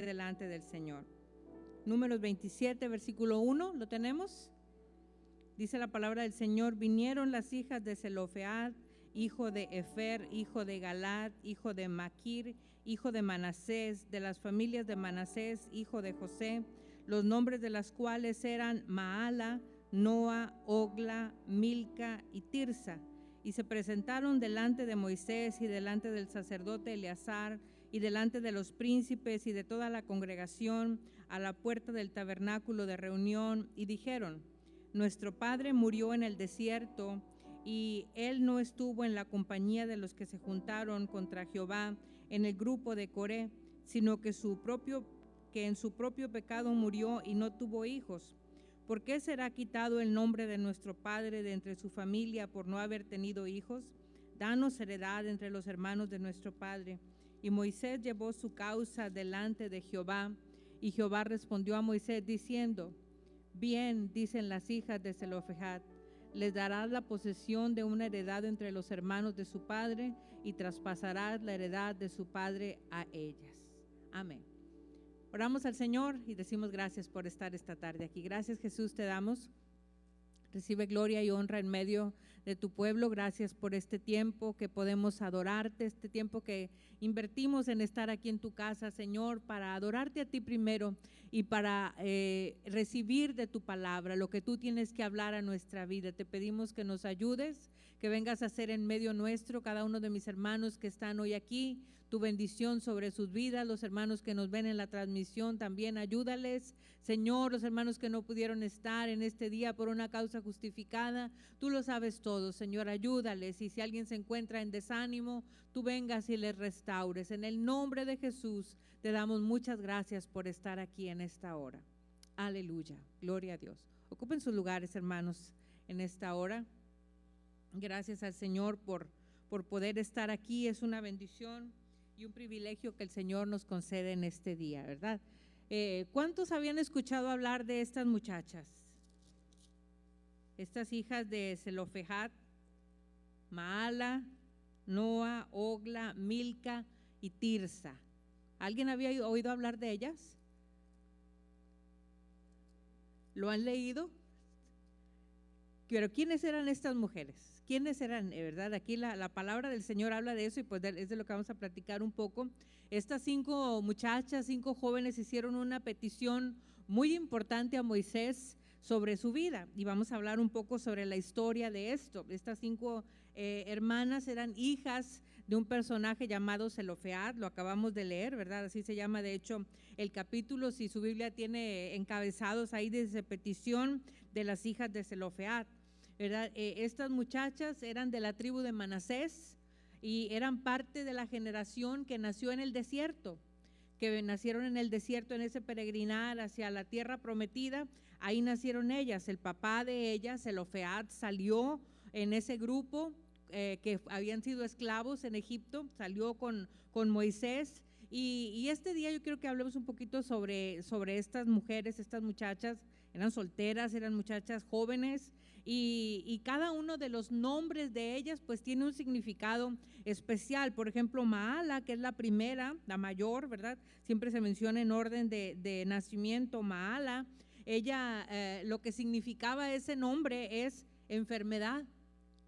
delante del Señor. Números 27, versículo 1, ¿lo tenemos? Dice la palabra del Señor: vinieron las hijas de Zelofead, hijo de Efer, hijo de Galad, hijo de Maquir, hijo de Manasés, de las familias de Manasés, hijo de José, los nombres de las cuales eran Maala, Noa, Ogla, Milca y Tirsa. Y se presentaron delante de Moisés y delante del sacerdote Eleazar y delante de los príncipes y de toda la congregación a la puerta del tabernáculo de reunión, y dijeron: nuestro padre murió en el desierto, y él no estuvo en la compañía de los que se juntaron contra Jehová en el grupo de Coré, sino que en su propio pecado murió y no tuvo hijos. ¿Por qué será quitado el nombre de nuestro padre de entre su familia por no haber tenido hijos? Danos heredad entre los hermanos de nuestro padre. Y Moisés llevó su causa delante de Jehová, y Jehová respondió a Moisés diciendo: bien, dicen las hijas de Zelofehad, les darás la posesión de una heredad entre los hermanos de su padre, y traspasarás la heredad de su padre a ellas. Amén. Oramos al Señor y decimos gracias por estar esta tarde aquí. Gracias, Jesús, te damos. Recibe gloria y honra en medio de tu pueblo. Gracias por este tiempo que podemos adorarte, este tiempo que invertimos en estar aquí en tu casa, Señor, para adorarte a ti primero y para recibir de tu palabra lo que tú tienes que hablar a nuestra vida. Te pedimos que nos ayudes, que vengas a hacer en medio nuestro cada uno de mis hermanos que están hoy aquí, tu bendición sobre sus vidas, los hermanos que nos ven en la transmisión también ayúdales, Señor, los hermanos que no pudieron estar en este día por una causa justificada, tú lo sabes todo, Señor, ayúdales, y si alguien se encuentra en desánimo, tú vengas y les restaures. En el nombre de Jesús te damos muchas gracias por estar aquí en esta hora. Aleluya, gloria a Dios. Ocupen sus lugares, hermanos, en esta hora. Gracias al Señor por poder estar aquí. Es una bendición y un privilegio que el Señor nos concede en este día, ¿verdad? ¿Cuántos habían escuchado hablar de estas muchachas? Estas hijas de Zelofehad, Maala, Noa, Ogla, Milca y Tirsa. ¿Alguien había oído hablar de ellas? ¿Lo han leído? Pero ¿quiénes eran estas mujeres? ¿Quiénes eran, verdad? Aquí la palabra del Señor habla de eso, y pues es de lo que vamos a platicar un poco. Estas 5 muchachas, 5 jóvenes hicieron una petición muy importante a Moisés sobre su vida, y vamos a hablar un poco sobre la historia de esto. Estas 5 hermanas eran hijas de un personaje llamado Zelofehad, lo acabamos de leer, ¿verdad? Así se llama de hecho el capítulo, si su Biblia tiene encabezados ahí desde petición de las hijas de Zelofehad, ¿verdad? Estas muchachas eran de la tribu de Manasés y eran parte de la generación que nació en el desierto, que nacieron en el desierto, en ese peregrinar hacia la tierra prometida. Ahí nacieron ellas. El papá de ellas, Zelofehad, salió en ese grupo que habían sido esclavos en Egipto, salió con Moisés. Y este día yo quiero que hablemos un poquito sobre estas mujeres, estas muchachas. Eran solteras, eran muchachas jóvenes, y cada uno de los nombres de ellas pues tiene un significado especial. Por ejemplo, Maala, que es la primera, la mayor, ¿verdad? Siempre se menciona en orden de nacimiento. Maala, ella, lo que significaba ese nombre es enfermedad,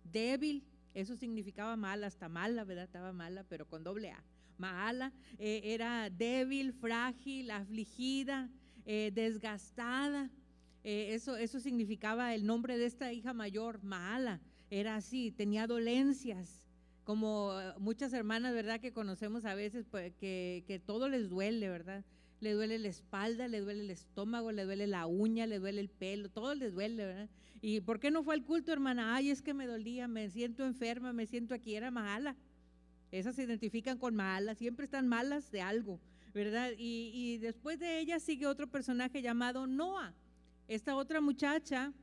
débil. Eso significaba Maala, hasta mala, ¿verdad? Estaba mala, pero con doble A. Maala era débil, frágil, afligida, desgastada. Eso significaba el nombre de esta hija mayor, Maala. Era así, tenía dolencias, como muchas hermanas, ¿verdad? Que conocemos a veces, pues, que todo les duele, ¿verdad? Le duele la espalda, le duele el estómago, le duele la uña, le duele el pelo, todo les duele, ¿verdad? ¿Y por qué no fue al culto, hermana? Ay, es que me dolía, me siento enferma, me siento aquí. Era Maala. Esas se identifican con Maala, siempre están malas de algo, ¿verdad? Y después de ella sigue otro personaje llamado Noa. Esta otra muchacha,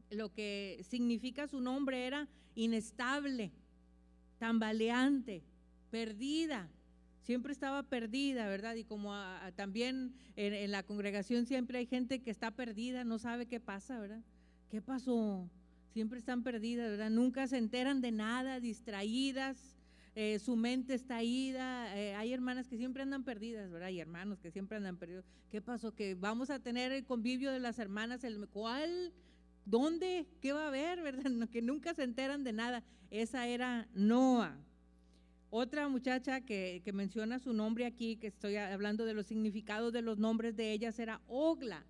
lo que significa su nombre era inestable, tambaleante, perdida. Siempre estaba perdida, ¿verdad? Y como también en la congregación siempre hay gente que está perdida, no sabe qué pasa, ¿verdad? ¿Qué pasó? Siempre están perdidas, ¿verdad? Nunca se enteran de nada, distraídas, su mente está ida. Hay hermanas que siempre andan perdidas, ¿verdad? Y hermanos que siempre andan perdidos. ¿Qué pasó? Que vamos a tener el convivio de las hermanas, ¿cuál? ¿Dónde? ¿Qué va a haber? ¿Verdad? No, que nunca se enteran de nada. Esa era Noa. Otra muchacha que menciona su nombre aquí, que estoy hablando de los significados de los nombres de ellas, era Ogla.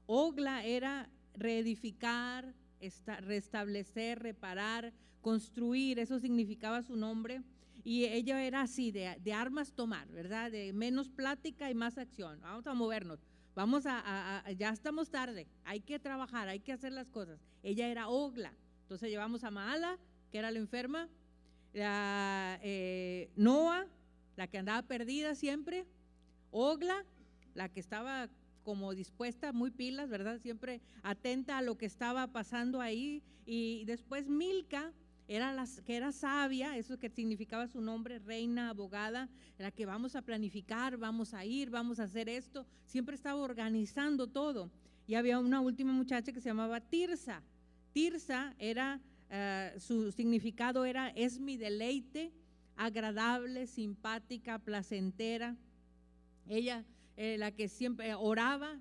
Ogla era reedificar, restablecer, reparar, construir, eso significaba su nombre. Y ella era así, de armas tomar, ¿verdad? De menos plática y más acción. Vamos a movernos, ya estamos tarde, hay que trabajar, hay que hacer las cosas. Ella era Ogla. Entonces llevamos a Maala, que era la enferma, Noa, la que andaba perdida siempre, Ogla, la que estaba como dispuesta, muy pilas, ¿verdad? Siempre atenta a lo que estaba pasando ahí. Y después Milca, que era sabia, eso que significaba su nombre, reina, abogada, la que vamos a planificar, vamos a ir, vamos a hacer esto, siempre estaba organizando todo. Y había una última muchacha que se llamaba Tirsa. Tirsa era, su significado era, es mi deleite, agradable, simpática, placentera. Ella, la que siempre oraba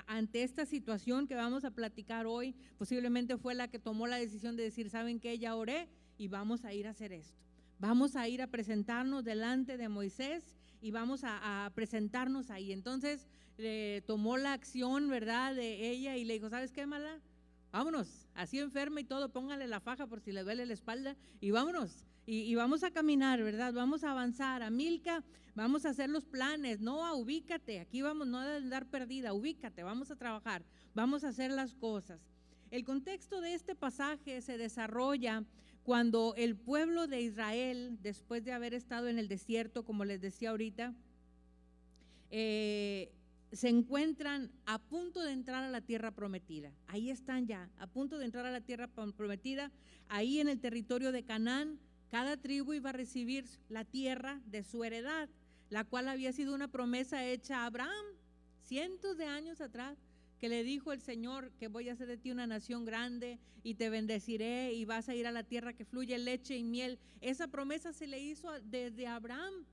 ante esta situación que vamos a platicar hoy, posiblemente fue la que tomó la decisión de decir, ¿saben qué? Ya oré y vamos a ir a hacer esto. Vamos a ir a presentarnos delante de Moisés y vamos a presentarnos ahí. Entonces tomó la acción, ¿verdad?, de ella y le dijo, ¿sabes qué, Mala? Vámonos, así enferma y todo, póngale la faja por si le duele la espalda y vámonos. Y vamos a caminar, ¿verdad? Vamos a avanzar. A Milca, vamos a hacer los planes. Noa, ubícate, aquí vamos, no a andar perdida, ubícate, vamos a trabajar, vamos a hacer las cosas. El contexto de este pasaje se desarrolla cuando el pueblo de Israel, después de haber estado en el desierto, como les decía ahorita, se encuentran a punto de entrar a la tierra prometida. Ahí están ya, a punto de entrar a la tierra prometida, ahí en el territorio de Canaán. Cada tribu iba a recibir la tierra de su heredad, la cual había sido una promesa hecha a Abraham cientos de años atrás, que le dijo el Señor que voy a hacer de ti una nación grande y te bendeciré y vas a ir a la tierra que fluye leche y miel. Esa promesa se le hizo desde Abraham,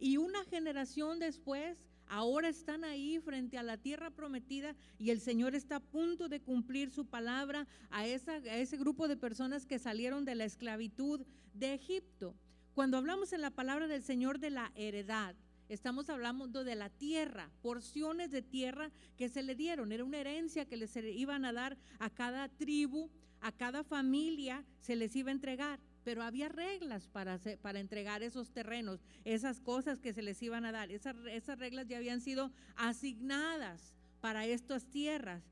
y una generación después ahora están ahí frente a la tierra prometida y el Señor está a punto de cumplir su palabra a ese grupo de personas que salieron de la esclavitud de Egipto. Cuando hablamos en la palabra del Señor de la heredad, estamos hablando de la tierra, porciones de tierra que se le dieron. Era una herencia que les iban a dar a cada tribu, a cada familia se les iba a entregar. Pero había reglas para entregar esos terrenos, esas cosas que se les iban a dar. Esas reglas ya habían sido asignadas para estas tierras.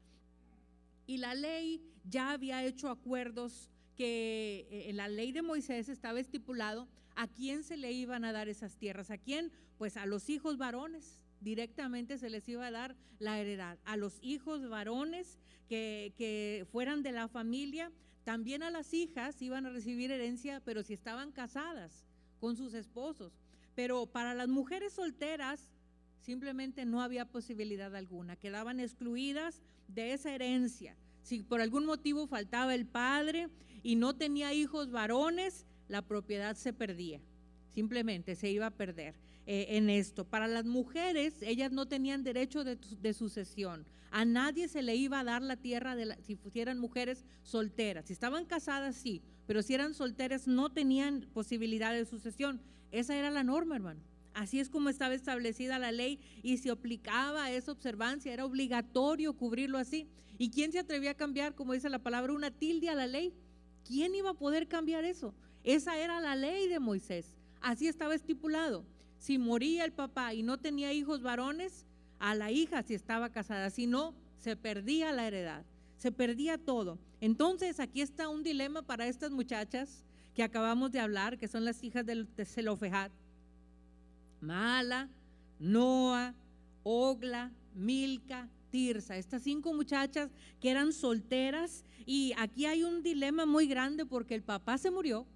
Y la ley ya había hecho acuerdos que en la ley de Moisés estaba estipulado a quién se le iban a dar esas tierras. ¿A quién? Pues a los hijos varones. Directamente se les iba a dar la heredad. A los hijos varones que fueran de la familia. También a las hijas iban a recibir herencia, pero si estaban casadas con sus esposos. Pero para las mujeres solteras simplemente no había posibilidad alguna, quedaban excluidas de esa herencia. Si por algún motivo faltaba el padre y no tenía hijos varones, la propiedad se perdía, simplemente se iba a perder en esto. Para las mujeres, ellas no tenían derecho de sucesión. A nadie se le iba a dar la tierra si fueran mujeres solteras. Si estaban casadas, sí, pero si eran solteras no tenían posibilidad de sucesión. Esa era la norma, hermano. Así es como estaba establecida la ley y se aplicaba esa observancia, era obligatorio cubrirlo así. ¿Y quién se atrevía a cambiar, como dice la palabra, una tilde a la ley? ¿Quién iba a poder cambiar eso? Esa era la ley de Moisés, así estaba estipulado. Si moría el papá y no tenía hijos varones, a la hija si estaba casada, si no, se perdía la heredad, se perdía todo. Entonces aquí está un dilema para estas muchachas que acabamos de hablar, que son las hijas de Zelofehad: Maala, Noa, Ogla, Milca, Tirsa. Estas 5 muchachas que eran solteras, y aquí hay un dilema muy grande porque el papá se murió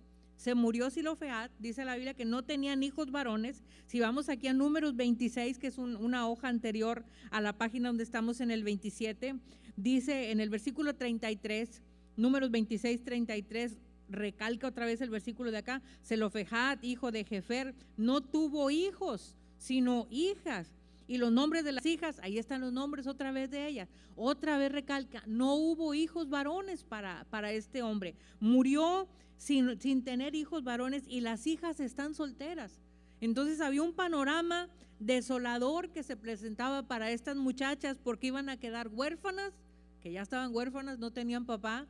Zelofehad, dice la Biblia que no tenían hijos varones. Si vamos aquí a Números 26, que es una hoja anterior a la página donde estamos en el 27, dice en el versículo 33, Números 26, 33, recalca otra vez el versículo de acá, Zelofejad, hijo de Jefer, no tuvo hijos, sino hijas. Y los nombres de las hijas, ahí están los nombres otra vez de ellas. Otra vez recalca, no hubo hijos varones para este hombre. Murió sin tener hijos varones y las hijas están solteras. Entonces había un panorama desolador que se presentaba para estas muchachas porque iban a quedar huérfanas, que ya estaban huérfanas, no tenían papá,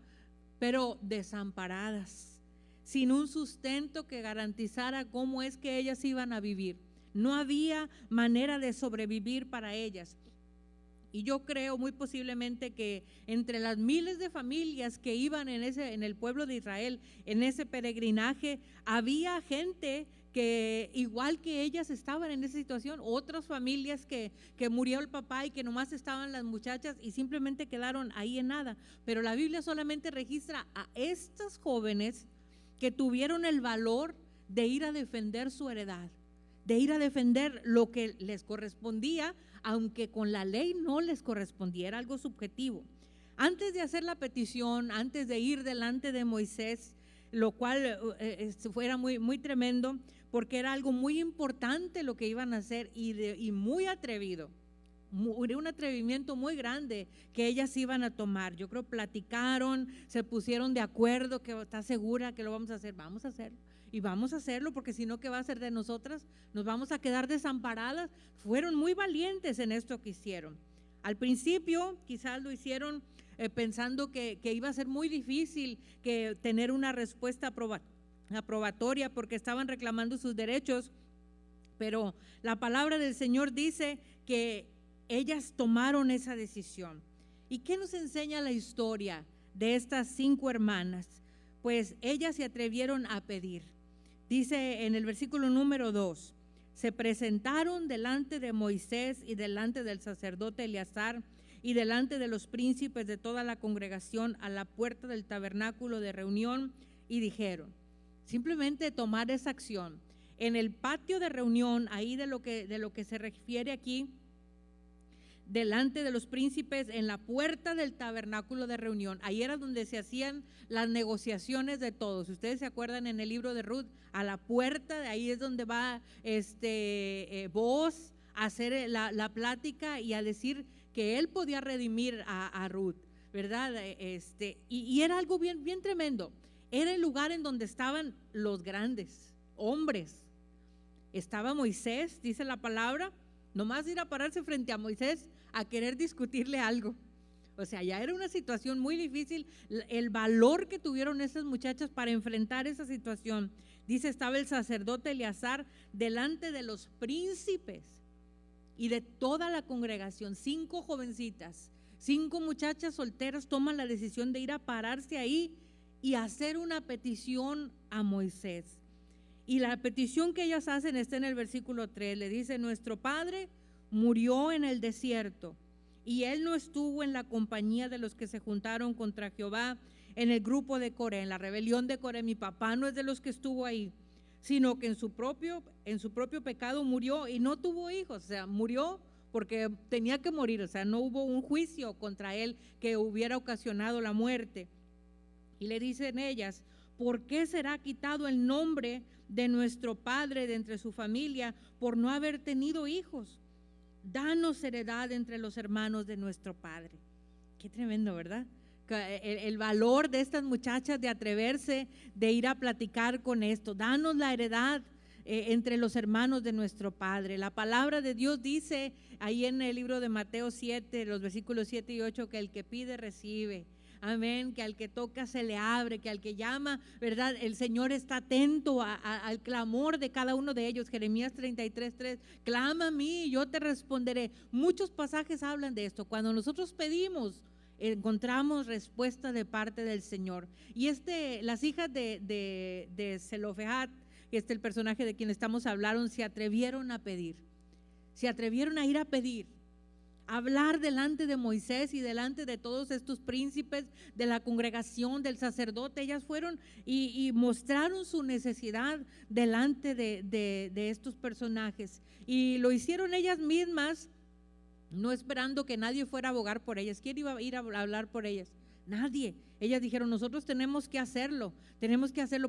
pero desamparadas, sin un sustento que garantizara cómo es que ellas iban a vivir. No había manera de sobrevivir para ellas. Y yo creo muy posiblemente que entre las miles de familias que iban en el pueblo de Israel, en ese peregrinaje, había gente que igual que ellas estaban en esa situación, otras familias que murió el papá y que nomás estaban las muchachas y simplemente quedaron ahí en nada. Pero la Biblia solamente registra a estas jóvenes que tuvieron el valor de ir a defender su heredad, de ir a defender lo que les correspondía, aunque con la ley no les correspondía, era algo subjetivo. Antes de hacer la petición, antes de ir delante de Moisés, lo cual fuera muy tremendo, porque era algo muy importante lo que iban a hacer y muy atrevido, un atrevimiento muy grande que ellas iban a tomar. Yo creo platicaron, se pusieron de acuerdo, que está segura que lo vamos a hacer, vamos a hacerlo. Y vamos a hacerlo, porque si no, ¿qué va a hacer de nosotras? Nos vamos a quedar desamparadas. Fueron muy valientes en esto que hicieron. Al principio quizás lo hicieron pensando que iba a ser muy difícil que tener una respuesta aprobatoria, porque estaban reclamando sus derechos, pero la palabra del Señor dice que ellas tomaron esa decisión. ¿Y qué nos enseña la historia de estas 5 hermanas? Pues ellas se atrevieron a pedir. Dice en el versículo número 2, se presentaron delante de Moisés y delante del sacerdote Eleazar y delante de los príncipes de toda la congregación a la puerta del tabernáculo de reunión y dijeron, simplemente tomar esa acción. En el patio de reunión, ahí de lo que se refiere aquí, delante de los príncipes, en la puerta del tabernáculo de reunión, ahí era donde se hacían las negociaciones de todos. Ustedes se acuerdan en el libro de Ruth, a la puerta, de ahí es donde va Booz a hacer la plática y a decir que él podía redimir a Ruth, ¿verdad? Y era algo bien tremendo. Era el lugar en donde estaban los grandes hombres. Estaba Moisés, dice la palabra, nomás ir a pararse frente a Moisés a querer discutirle algo. O sea, ya era una situación muy difícil, el valor que tuvieron esas muchachas para enfrentar esa situación. Dice, estaba el sacerdote Eleazar delante de los príncipes y de toda la congregación. 5 jovencitas, 5 muchachas solteras toman la decisión de ir a pararse ahí y hacer una petición a Moisés. Y la petición que ellas hacen está en el versículo 3, le dice, nuestro padre murió en el desierto y él no estuvo en la compañía de los que se juntaron contra Jehová en el grupo de Coré, en la rebelión de Coré. Mi papá no es de los que estuvo ahí, sino que en su propio pecado murió y no tuvo hijos. O sea, murió porque tenía que morir, o sea, no hubo un juicio contra él que hubiera ocasionado la muerte. Y le dicen ellas, ¿por qué será quitado el nombre de nuestro padre de entre su familia por no haber tenido hijos? Danos heredad entre los hermanos de nuestro padre. Qué tremendo, ¿verdad? El valor de estas muchachas de atreverse, de ir a platicar con esto. Danos la heredad entre los hermanos de nuestro padre. La palabra de Dios dice ahí en el libro de Mateo 7, los versículos 7 y 8, que el que pide recibe. Amén, que al que toca se le abre, que al que llama, ¿verdad? El Señor está atento al clamor de cada uno de ellos. Jeremías 33:3, clama a mí y yo te responderé. Muchos pasajes hablan de esto. Cuando nosotros pedimos, encontramos respuesta de parte del Señor. Y las hijas de Zelofejad, el personaje de quien estamos hablando, se atrevieron a pedir, se atrevieron a ir a pedir, hablar delante de Moisés y delante de todos estos príncipes de la congregación, del sacerdote. Ellas fueron y mostraron su necesidad delante de estos personajes, y lo hicieron ellas mismas, no esperando que nadie fuera a abogar por ellas. ¿Quién iba a ir a hablar por ellas? nadie. Ellas dijeron, nosotros tenemos que hacerlo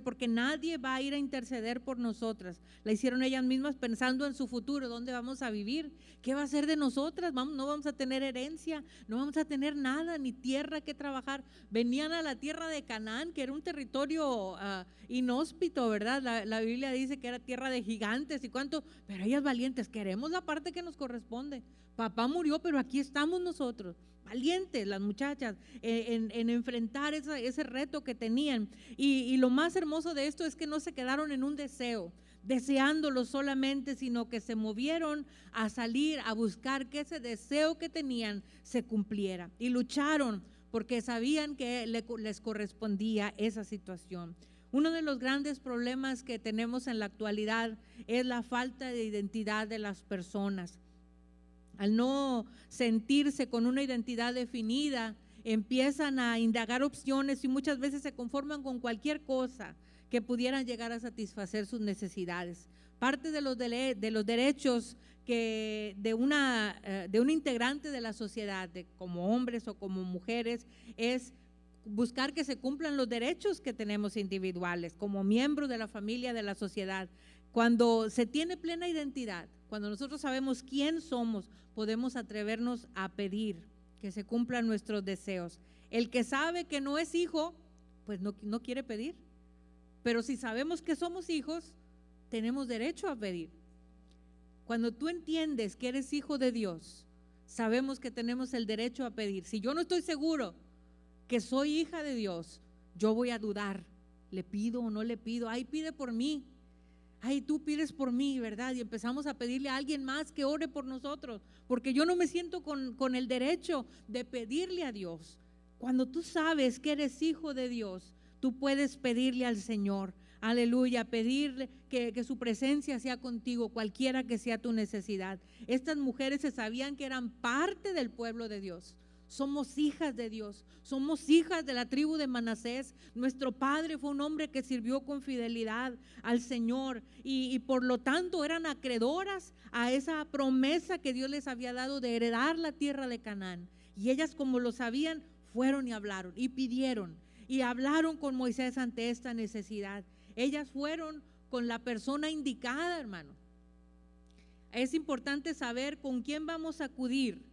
porque nadie va a ir a interceder por nosotras. La hicieron ellas mismas pensando en su futuro, dónde vamos a vivir, qué va a ser de nosotras, no vamos a tener herencia, no vamos a tener nada, ni tierra que trabajar. Venían a la tierra de Canaán, que era un territorio inhóspito, ¿verdad? La Biblia dice que era tierra de gigantes y cuánto, pero ellas valientes, queremos la parte que nos corresponde. Papá murió, pero aquí estamos nosotros. Valientes las muchachas en enfrentar ese reto que tenían, y lo más hermoso de esto es que no se quedaron en un deseo, deseándolo solamente, sino que se movieron a salir a buscar que ese deseo que tenían se cumpliera, y lucharon porque sabían que les correspondía esa situación. Uno de los grandes problemas que tenemos en la actualidad es la falta de identidad de las personas. Al no sentirse con una identidad definida, empiezan a indagar opciones y muchas veces se conforman con cualquier cosa que pudieran llegar a satisfacer sus necesidades. Parte de los derechos de un integrante de la sociedad, como hombres o como mujeres, es buscar que se cumplan los derechos que tenemos individuales como miembros de la familia, de la sociedad. Cuando se tiene plena identidad, cuando nosotros sabemos quién somos, podemos atrevernos a pedir que se cumplan nuestros deseos. El que sabe que no es hijo, pues no quiere pedir. Pero si sabemos que somos hijos, tenemos derecho a pedir. Cuando tú entiendes que eres hijo de Dios, sabemos que tenemos el derecho a pedir. Si yo no estoy seguro que soy hija de Dios, yo voy a dudar, ¿le pido o no le pido? Ay, pide por mí. Ay, tú pides por mí, ¿verdad? Y empezamos a pedirle a alguien más que ore por nosotros, porque yo no me siento con el derecho de pedirle a Dios. Cuando tú sabes que eres hijo de Dios, tú puedes pedirle al Señor, aleluya, pedirle que su presencia sea contigo, cualquiera que sea tu necesidad. Estas mujeres se sabían que eran parte del pueblo de Dios. Somos hijas de Dios, somos hijas de la tribu de Manasés. Nuestro padre fue un hombre que sirvió con fidelidad al Señor y por lo tanto eran acreedoras a esa promesa que Dios les había dado de heredar la tierra de Canaán. Y ellas, como lo sabían, fueron y hablaron y pidieron y hablaron con Moisés ante esta necesidad. Ellas fueron con la persona indicada, hermano. Es importante saber con quién vamos a acudir.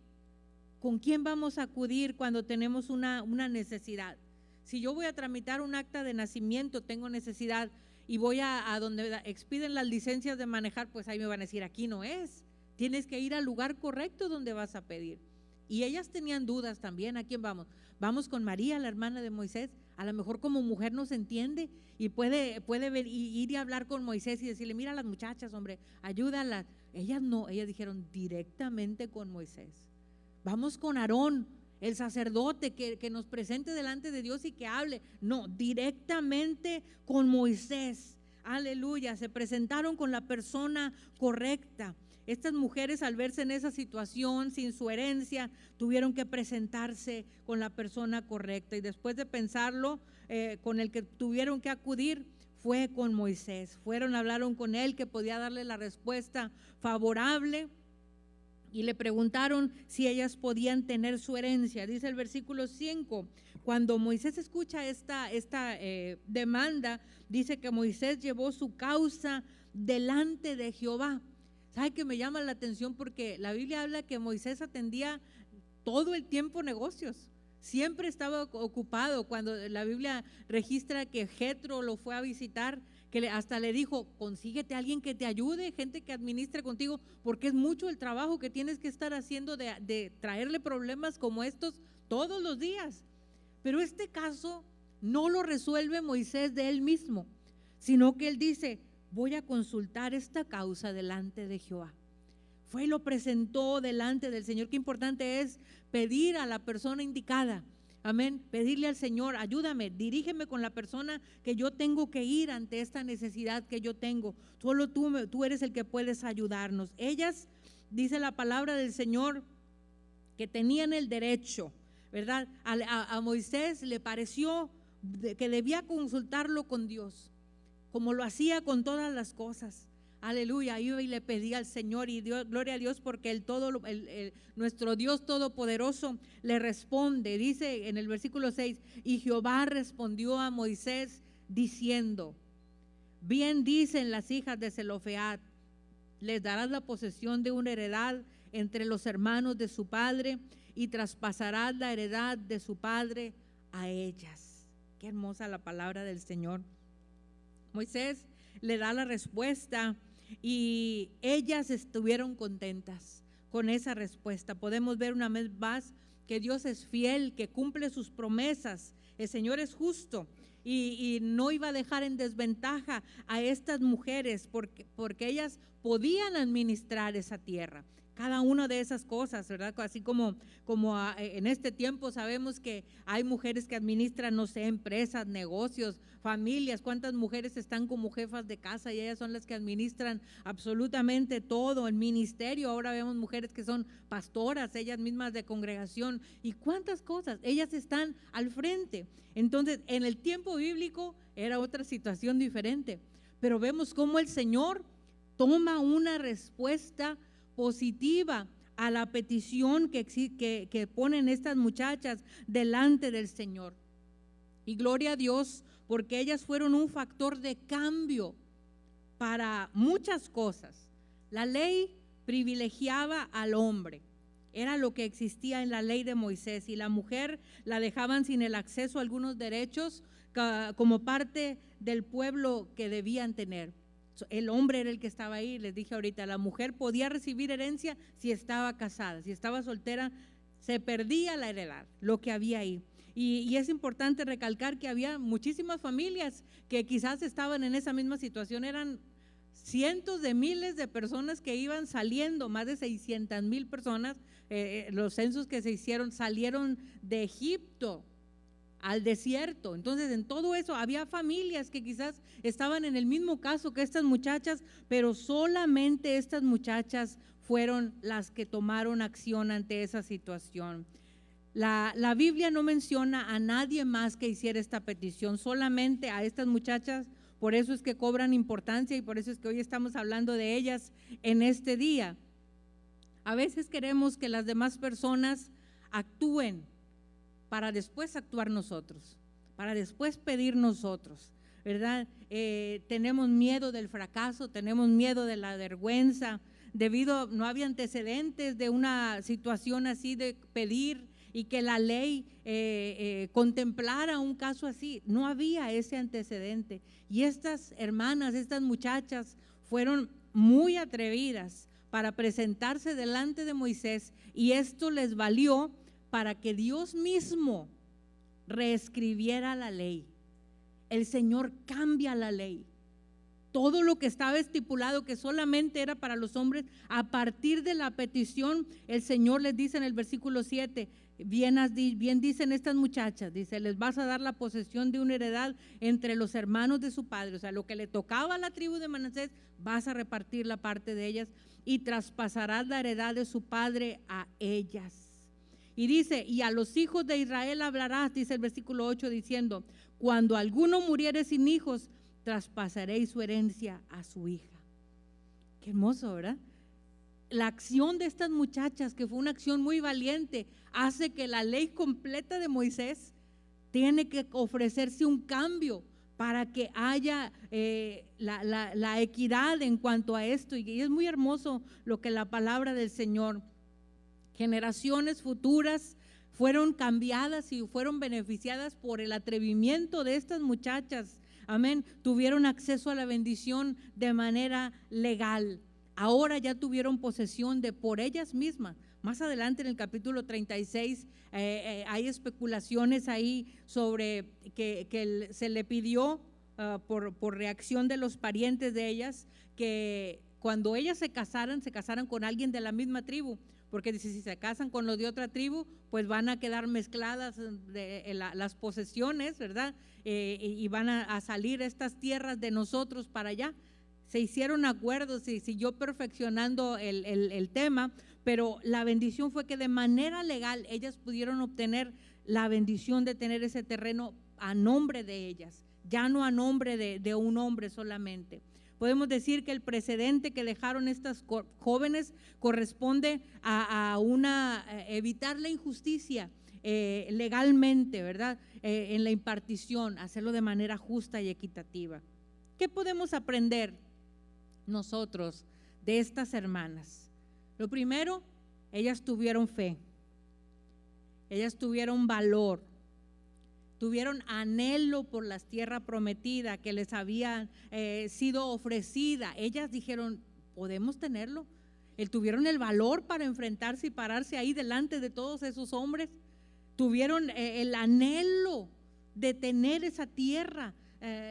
¿Con quién vamos a acudir cuando tenemos una necesidad? Si yo voy a tramitar un acta de nacimiento, tengo necesidad y voy a donde expiden las licencias de manejar, pues ahí me van a decir, aquí no es. Tienes que ir al lugar correcto donde vas a pedir. Y ellas tenían dudas también. ¿A quién vamos? Vamos con María, la hermana de Moisés. A lo mejor como mujer nos entiende y puede ver, ir y hablar con Moisés y decirle, mira a las muchachas, hombre, ayúdalas. Ellas no, ellas dijeron directamente con Moisés. Vamos con Aarón, el sacerdote, que nos presente delante de Dios y que hable. No, directamente con Moisés. Aleluya, se presentaron con la persona correcta. Estas mujeres, al verse en esa situación, sin su herencia, tuvieron que presentarse con la persona correcta. Y después de pensarlo, con el que tuvieron que acudir fue con Moisés. Hablaron con él, que podía darle la respuesta favorable. Y le preguntaron si ellas podían tener su herencia. Dice el versículo 5, cuando Moisés escucha esta demanda, dice que Moisés llevó su causa delante de Jehová. ¿Sabe que me llama la atención? Porque la Biblia habla que Moisés atendía todo el tiempo negocios. Siempre estaba ocupado. Cuando la Biblia registra que Jetro lo fue a visitar, que hasta le dijo, consíguete a alguien que te ayude, gente que administre contigo, porque es mucho el trabajo que tienes que estar haciendo de traerle problemas como estos todos los días. Pero este caso no lo resuelve Moisés de él mismo, sino que él dice, voy a consultar esta causa delante de Jehová. Fue y lo presentó delante del Señor. Qué importante es pedir a la persona indicada. Amén, pedirle al Señor, ayúdame, dirígeme con la persona que yo tengo que ir ante esta necesidad que yo tengo. Solo tú eres el que puedes ayudarnos. Ellas, dice la palabra del Señor, que tenían el derecho, ¿verdad? A Moisés le pareció que debía consultarlo con Dios, como lo hacía con todas las cosas. Aleluya, iba y le pedía al Señor, y Dios, gloria a Dios, porque nuestro Dios todopoderoso le responde. Dice en el versículo 6, y Jehová respondió a Moisés diciendo, bien dicen las hijas de Zelofead, les darás la posesión de una heredad entre los hermanos de su padre, y traspasarás la heredad de su padre a ellas. Qué hermosa la palabra del Señor. Moisés le da la respuesta y ellas estuvieron contentas con esa respuesta. Podemos ver una vez más que Dios es fiel, que cumple sus promesas. El Señor es justo y no iba a dejar en desventaja a estas mujeres porque ellas podían administrar esa tierra. Cada una de esas cosas, ¿verdad? Así como en este tiempo sabemos que hay mujeres que administran, no sé, empresas, negocios, familias. ¿Cuántas mujeres están como jefas de casa y ellas son las que administran absolutamente todo el ministerio? Ahora vemos mujeres que son pastoras, ellas mismas de congregación. ¿Y cuántas cosas? Ellas están al frente. Entonces, en el tiempo bíblico era otra situación diferente, pero vemos cómo el Señor toma una respuesta positiva a la petición que ponen estas muchachas delante del Señor. Y gloria a Dios, porque ellas fueron un factor de cambio para muchas cosas. La ley privilegiaba al hombre, era lo que existía en la ley de Moisés, y la mujer la dejaban sin el acceso a algunos derechos como parte del pueblo que debían tener. El hombre era el que estaba ahí. Les dije ahorita, la mujer podía recibir herencia si estaba casada, si estaba soltera se perdía la heredad, lo que había ahí. Y es importante recalcar que había muchísimas familias que quizás estaban en esa misma situación. Eran cientos de miles de personas que iban saliendo, más de 600,000 personas. Los censos que se hicieron salieron de Egipto al desierto. Entonces, en todo eso había familias que quizás estaban en el mismo caso que estas muchachas, pero solamente estas muchachas fueron las que tomaron acción ante esa situación. La Biblia no menciona a nadie más que hiciera esta petición, solamente a estas muchachas. Por eso es que cobran importancia y por eso es que hoy estamos hablando de ellas en este día. A veces queremos que las demás personas actúen para después actuar nosotros, para después pedir nosotros, ¿verdad? Tenemos miedo del fracaso, tenemos miedo de la vergüenza, no había antecedentes de una situación así de pedir y que la ley contemplara un caso así. No había ese antecedente, y estas hermanas, estas muchachas fueron muy atrevidas para presentarse delante de Moisés, y esto les valió para que Dios mismo reescribiera la ley. El Señor cambia la ley. Todo lo que estaba estipulado que solamente era para los hombres, a partir de la petición, el Señor les dice en el versículo 7, bien dicen estas muchachas, dice, les vas a dar la posesión de una heredad entre los hermanos de su padre. O sea, lo que le tocaba a la tribu de Manasés, vas a repartir la parte de ellas, y traspasarás la heredad de su padre a ellas. Y dice, y a los hijos de Israel hablarás, dice el versículo 8, diciendo, cuando alguno muriere sin hijos, traspasaréis su herencia a su hija. Qué hermoso, ¿verdad? La acción de estas muchachas, que fue una acción muy valiente, hace que la ley completa de Moisés tiene que ofrecerse un cambio para que haya la equidad en cuanto a esto. Y es muy hermoso lo que la palabra del Señor. Generaciones futuras fueron cambiadas y fueron beneficiadas por el atrevimiento de estas muchachas. Amén. Tuvieron acceso a la bendición de manera legal. Ahora ya tuvieron posesión por ellas mismas. Más adelante en el capítulo 36 hay especulaciones ahí sobre que se le pidió por reacción de los parientes de ellas que cuando ellas se casaran con alguien de la misma tribu. Porque dice, si se casan con los de otra tribu, pues van a quedar mezcladas las posesiones, ¿verdad? Y van a salir estas tierras de nosotros para allá. Se hicieron acuerdos y siguió perfeccionando el tema, pero la bendición fue que de manera legal ellas pudieron obtener la bendición de tener ese terreno a nombre de ellas, ya no a nombre de un hombre solamente. Podemos decir que el precedente que dejaron estas jóvenes corresponde a evitar la injusticia legalmente, ¿verdad? En la impartición, hacerlo de manera justa y equitativa. ¿Qué podemos aprender nosotros de estas hermanas? Lo primero, ellas tuvieron fe, ellas tuvieron valor, tuvieron anhelo por la tierra prometida que les había sido ofrecida. Ellas dijeron, podemos tenerlo. Tuvieron el valor para enfrentarse y pararse ahí delante de todos esos hombres. Tuvieron el anhelo de tener esa tierra.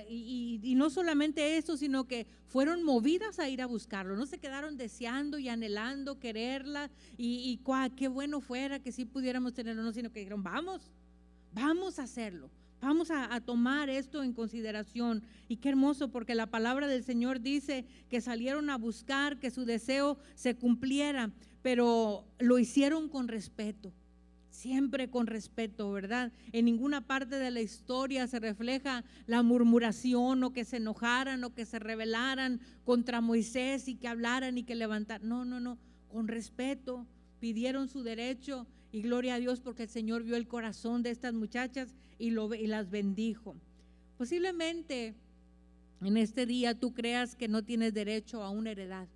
Y no solamente eso, sino que fueron movidas a ir a buscarlo. No se quedaron deseando y anhelando quererla y qué bueno fuera que sí pudiéramos tenerlo, no, sino que dijeron, vamos a hacerlo, vamos a tomar esto en consideración. Y qué hermoso, porque la palabra del Señor dice que salieron a buscar que su deseo se cumpliera, pero lo hicieron con respeto. Siempre con respeto, ¿verdad? En ninguna parte de la historia se refleja la murmuración o que se enojaran o que se rebelaran contra Moisés y que hablaran y que levantaran. No, con respeto pidieron su derecho y gloria a Dios porque el Señor vio el corazón de estas muchachas y las bendijo. Posiblemente en este día tú creas que no tienes derecho a una heredad,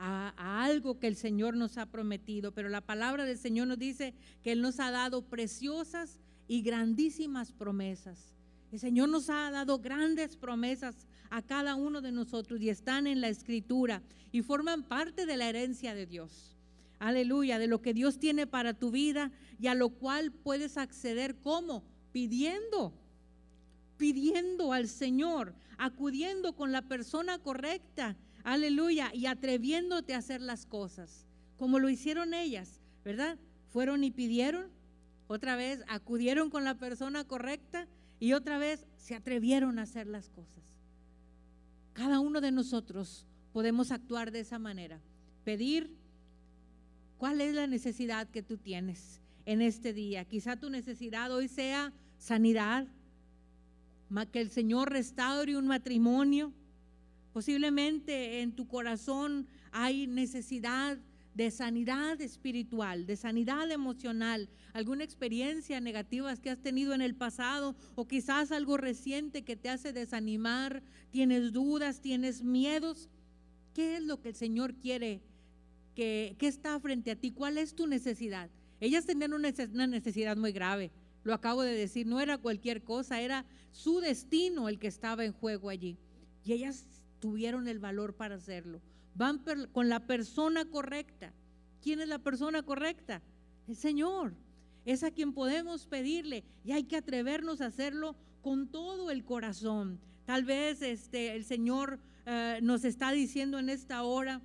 a algo que el Señor nos ha prometido, pero la palabra del Señor nos dice que Él nos ha dado preciosas y grandísimas promesas. El Señor nos ha dado grandes promesas a cada uno de nosotros y están en la Escritura y forman parte de la herencia de Dios. Aleluya, de lo que Dios tiene para tu vida y a lo cual puedes acceder. ¿Cómo? Pidiendo al Señor, acudiendo con la persona correcta. Aleluya, y atreviéndote a hacer las cosas como lo hicieron ellas, ¿verdad? Fueron y pidieron, otra vez acudieron con la persona correcta y otra vez se atrevieron a hacer las cosas. Cada uno de nosotros podemos actuar de esa manera, pedir. ¿Cuál es la necesidad que tú tienes en este día? Quizá tu necesidad hoy sea sanidad, que el Señor restaure un matrimonio. Posiblemente en tu corazón hay necesidad de sanidad espiritual, de sanidad emocional, alguna experiencia negativa que has tenido en el pasado o quizás algo reciente que te hace desanimar, tienes dudas, tienes miedos. ¿Qué es lo que el Señor quiere? ¿Qué está frente a ti? ¿Cuál es tu necesidad? Ellas tenían una necesidad muy grave, lo acabo de decir, no era cualquier cosa, era su destino el que estaba en juego allí. Y ellas tuvieron el valor para hacerlo. Van con la persona correcta. ¿Quién es la persona correcta? El Señor. Es a quien podemos pedirle y hay que atrevernos a hacerlo con todo el corazón. Tal vez el Señor nos está diciendo en esta hora,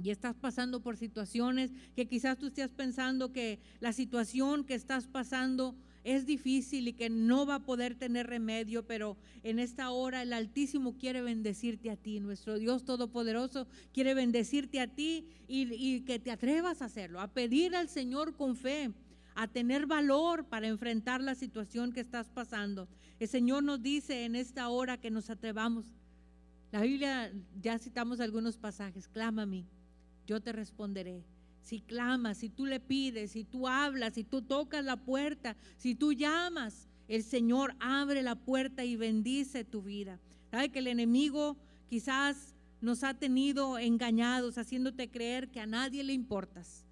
y estás pasando por situaciones que quizás tú estés pensando que la situación que estás pasando es difícil y que no va a poder tener remedio, pero en esta hora el Altísimo quiere bendecirte a ti. Nuestro Dios Todopoderoso quiere bendecirte a ti y que te atrevas a hacerlo, a pedir al Señor con fe, a tener valor para enfrentar la situación que estás pasando. El Señor nos dice en esta hora que nos atrevamos. La Biblia, ya citamos algunos pasajes, clama a mí, yo te responderé. Si clamas, si tú le pides, si tú hablas, si tú tocas la puerta, si tú llamas, el Señor abre la puerta y bendice tu vida. ¿Sabe que el enemigo quizás nos ha tenido engañados, haciéndote creer que a nadie le importas?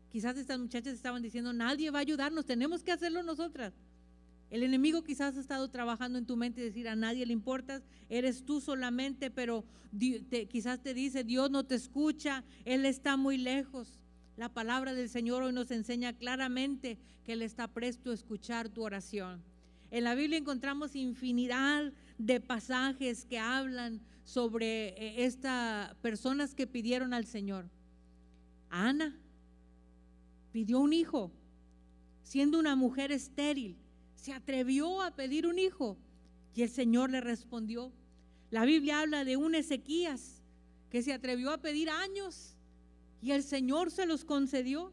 Quizás estas muchachas estaban diciendo, nadie va a ayudarnos, tenemos que hacerlo nosotras. El enemigo quizás ha estado trabajando en tu mente y decir, a nadie le importas, eres tú solamente, pero quizás te dice, Dios no te escucha, Él está muy lejos. La palabra del Señor hoy nos enseña claramente que Él está presto a escuchar tu oración. En la Biblia encontramos infinidad de pasajes que hablan sobre estas personas que pidieron al Señor. Ana pidió un hijo, siendo una mujer estéril, se atrevió a pedir un hijo y el Señor le respondió. La Biblia habla de un Ezequías que se atrevió a pedir años y el Señor se los concedió.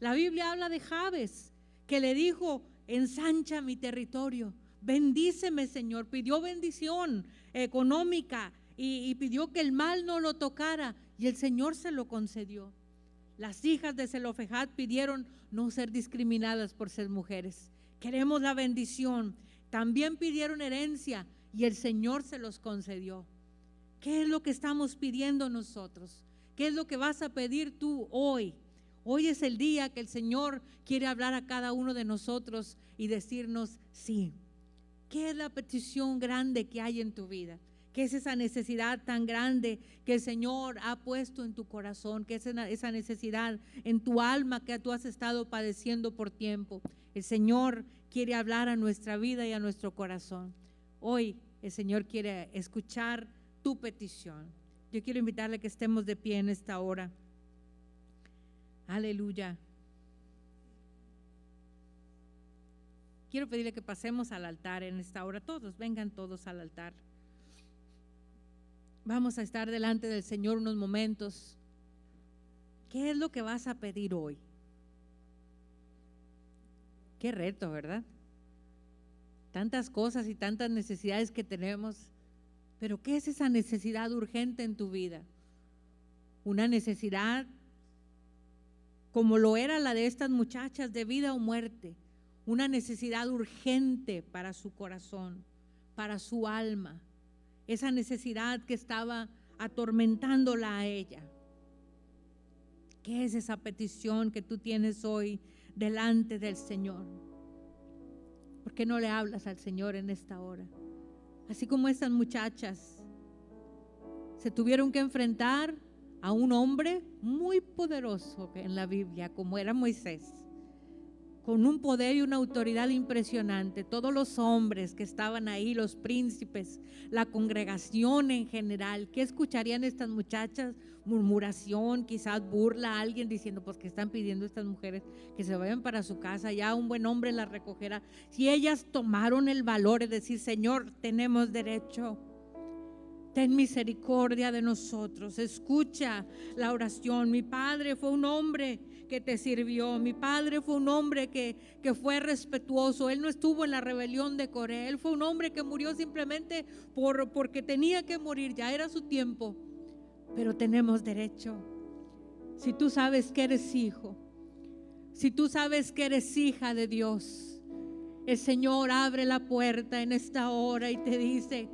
La Biblia habla de Jabes que le dijo, ensancha mi territorio, bendíceme Señor, pidió bendición económica y pidió que el mal no lo tocara, y el Señor se lo concedió. Las hijas de Zelofejad pidieron no ser discriminadas por ser mujeres. Queremos la bendición. También pidieron herencia y el Señor se los concedió. ¿Qué es lo que estamos pidiendo nosotros? ¿Qué es lo que vas a pedir tú hoy? Hoy es el día que el Señor quiere hablar a cada uno de nosotros y decirnos sí. ¿Qué es la petición grande que hay en tu vida? ¿Qué es esa necesidad tan grande que el Señor ha puesto en tu corazón? ¿Qué es esa necesidad en tu alma que tú has estado padeciendo por tiempo? El Señor quiere hablar a nuestra vida y a nuestro corazón. Hoy el Señor quiere escuchar tu petición. Yo quiero invitarle a que estemos de pie en esta hora. Aleluya. Quiero pedirle que pasemos al altar en esta hora. Todos, vengan todos al altar. Vamos a estar delante del Señor unos momentos. ¿Qué es lo que vas a pedir hoy? Qué reto, ¿verdad? Tantas cosas y tantas necesidades que tenemos. Pero ¿qué es esa necesidad urgente en tu vida? Una necesidad como lo era la de estas muchachas, de vida o muerte. Una necesidad urgente para su corazón, para su alma. Esa necesidad que estaba atormentándola a ella. ¿Qué es esa petición que tú tienes hoy delante del Señor? ¿Por qué no le hablas al Señor en esta hora? Así como estas muchachas se tuvieron que enfrentar a un hombre muy poderoso en la Biblia, como era Moisés, con un poder y una autoridad impresionante. Todos los hombres que estaban ahí, los príncipes, la congregación en general, ¿qué escucharían estas muchachas? Murmuración, quizás burla a alguien diciendo, pues que están pidiendo estas mujeres que se vayan para su casa, ya un buen hombre las recogerá. Si ellas tomaron el valor de decir, Señor, tenemos derecho, ten misericordia de nosotros, escucha la oración. Mi padre fue un hombre que te sirvió, mi padre fue un hombre que fue respetuoso, él no estuvo en la rebelión de Coré, él fue un hombre que murió simplemente porque tenía que morir, ya era su tiempo, pero tenemos derecho. Si tú sabes que eres hijo, si tú sabes que eres hija de Dios, el Señor abre la puerta en esta hora y te dice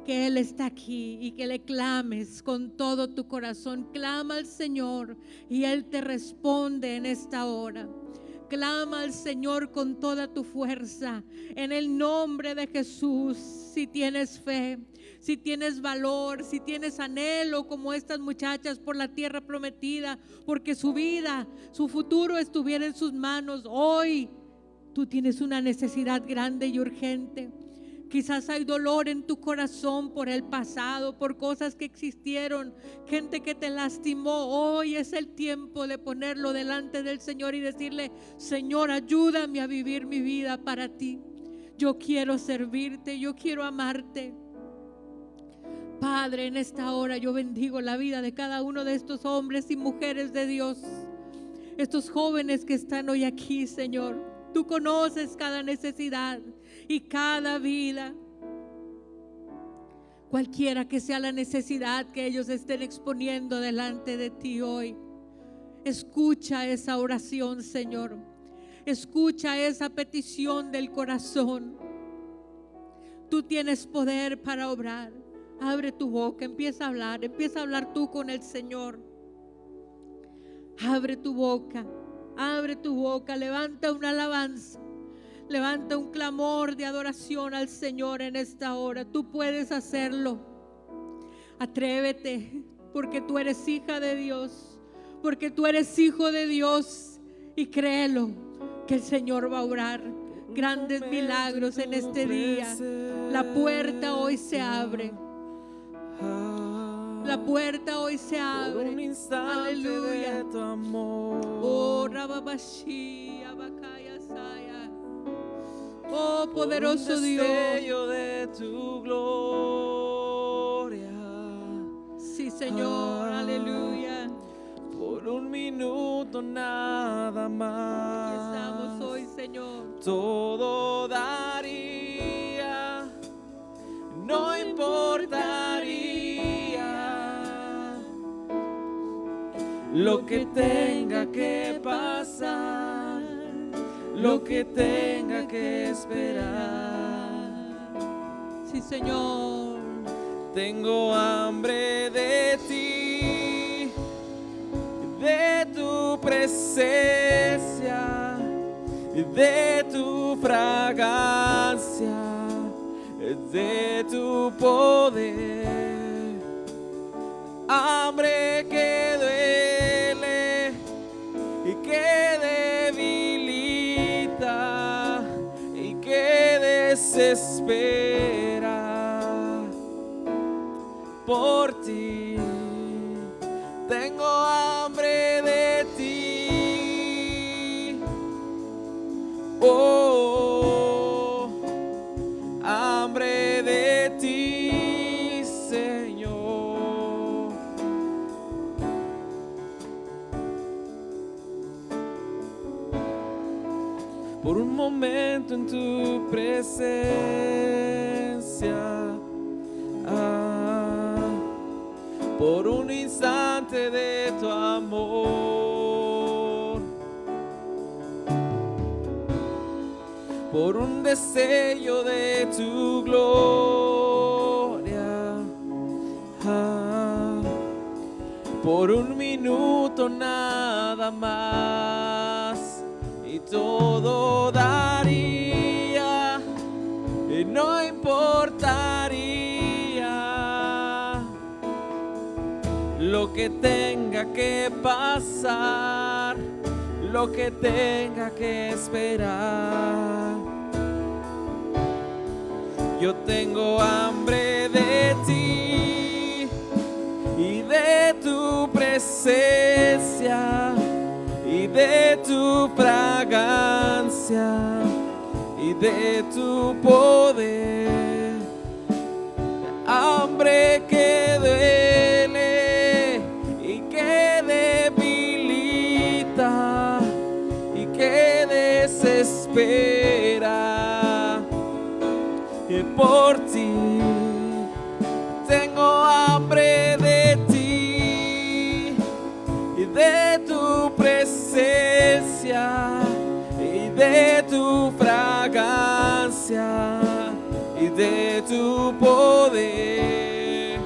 que Él está aquí y que le clames con todo tu corazón. Clama al Señor y Él te responde en esta hora. Clama al Señor con toda tu fuerza en el nombre de Jesús. Si tienes fe, si tienes valor, si tienes anhelo como estas muchachas por la tierra prometida, porque su vida, su futuro estuviera en sus manos. Hoy tú tienes una necesidad grande y urgente. Quizás hay dolor en tu corazón por el pasado, por cosas que existieron, gente que te lastimó. Hoy es el tiempo de ponerlo delante del Señor y decirle, Señor, ayúdame a vivir mi vida para ti. Yo quiero servirte, yo quiero amarte. Padre, en esta hora yo bendigo la vida de cada uno de estos hombres y mujeres de Dios, estos jóvenes que están hoy aquí, Señor. Tú conoces cada necesidad y cada vida, cualquiera que sea la necesidad que ellos estén exponiendo delante de ti hoy. Escucha esa oración, Señor. Escucha esa petición del corazón. Tú tienes poder para obrar. Abre tu boca, empieza a hablar tú con el Señor. Abre tu boca, levanta una alabanza. Levanta un clamor de adoración al Señor en esta hora. Tú puedes hacerlo. Atrévete, porque tú eres hija de Dios, porque tú eres hijo de Dios, y créelo que el Señor va a obrar grandes milagros en este día. La puerta hoy se abre. La puerta hoy se abre. Aleluya. Oh, Rababashi, Abakaya Saya. Oh, poderoso Dios, de tu gloria. Sí, Señor, aleluya. Por un minuto nada más. Estamos hoy, Señor. Todo daría, no importaría lo que tenga que pasar, lo que tenga que esperar. Sí, Señor. Tengo hambre de ti, de tu presencia, de tu fragancia, de tu poder. Hambre que duele y que debilita y que desespera. Por ti tengo hambre de ti. Oh, hambre de ti, Señor. Por un momento en tu presencia, por un instante de tu amor, por un destello de tu gloria, por un minuto nada más, y todo daría, y no importaría lo que tenga que pasar, lo que tenga que esperar. Yo tengo hambre de ti y de tu presencia y de tu fragancia y de tu poder. Hambre que duele y que debilita y que desespera. Y por ti tengo hambre de ti y de tu presencia y de tu fragancia y de tu poder.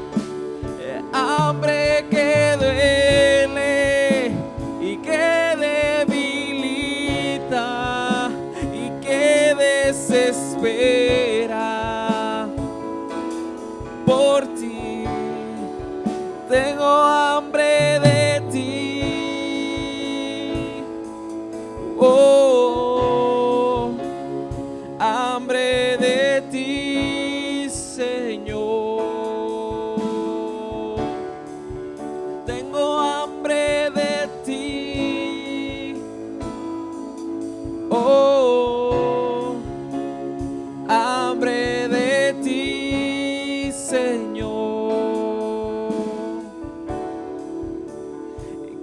Hambre que duele y que debilita y que desespera. Por ti tengo hambre de ti. Oh, hambre de ti, Señor. Tengo hambre de ti. Oh, hambre de ti, Señor.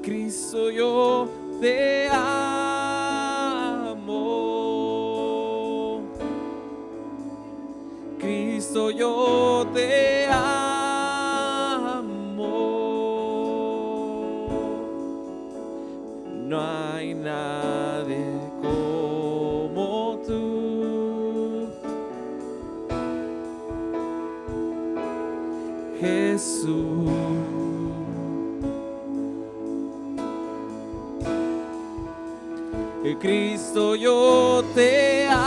Cristo, yo te amo. Cristo, yo te amo. No hay nadie como tú, Jesús. Cristo, yo te amo.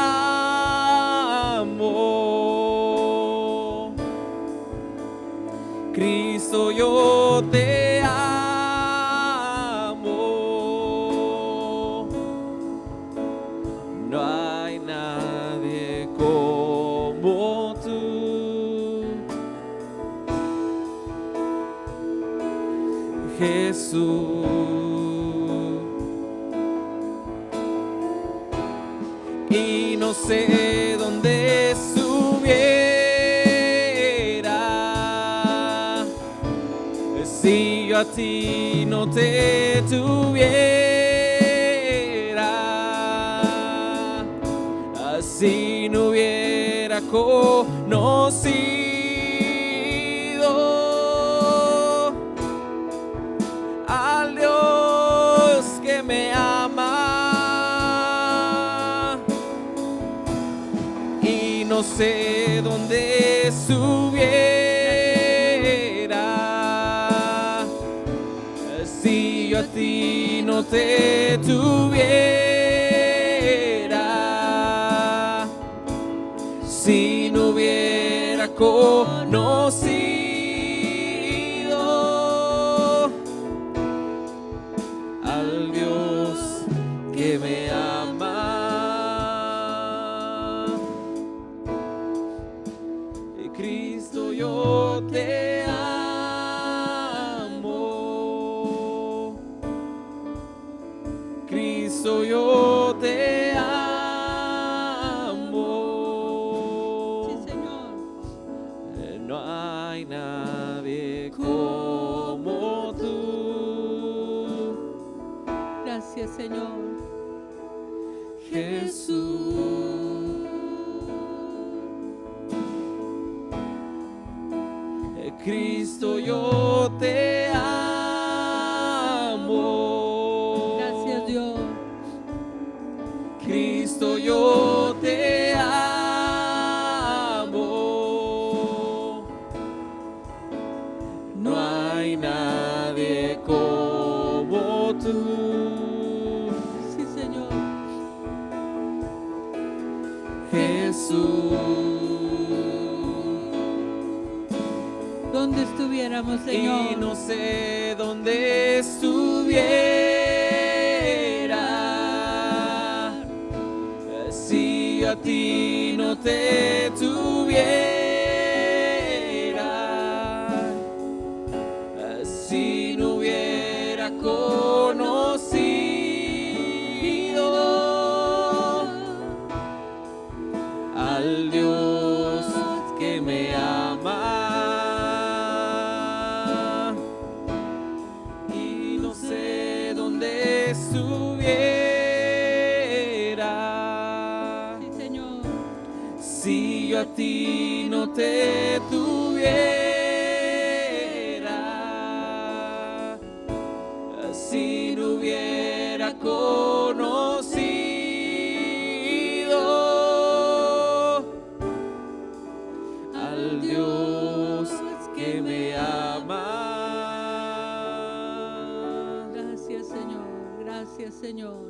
Cristo, yo te amo. No hay nadie como tú, Jesús. Y no sé dónde estuviera si yo a ti no te tuviera, si no hubiera conocido al Dios no sé dónde estuviera si yo a ti no te tuviera, si no hubiera conocido al Dios que me ama. Cristo, yo te amo. Cristo, yo te amo. Sí, Señor. No hay nadie como tú. Gracias, Señor. Jesús. Cristo, yo te amo. Gracias, Dios. Cristo, yo te amo. No hay nadie como tú. Sí, Señor. Jesús. Donde estuviéramos, Señor. Y no sé dónde estuviera si a ti no te tuviera, si no hubiera conocido al Dios que me ama. Estuviera, Sí, Señor. si yo a ti no te tuviera, si no hubiera conocido al Dios que me ama. Gracias, Señor. Gracias, Señor.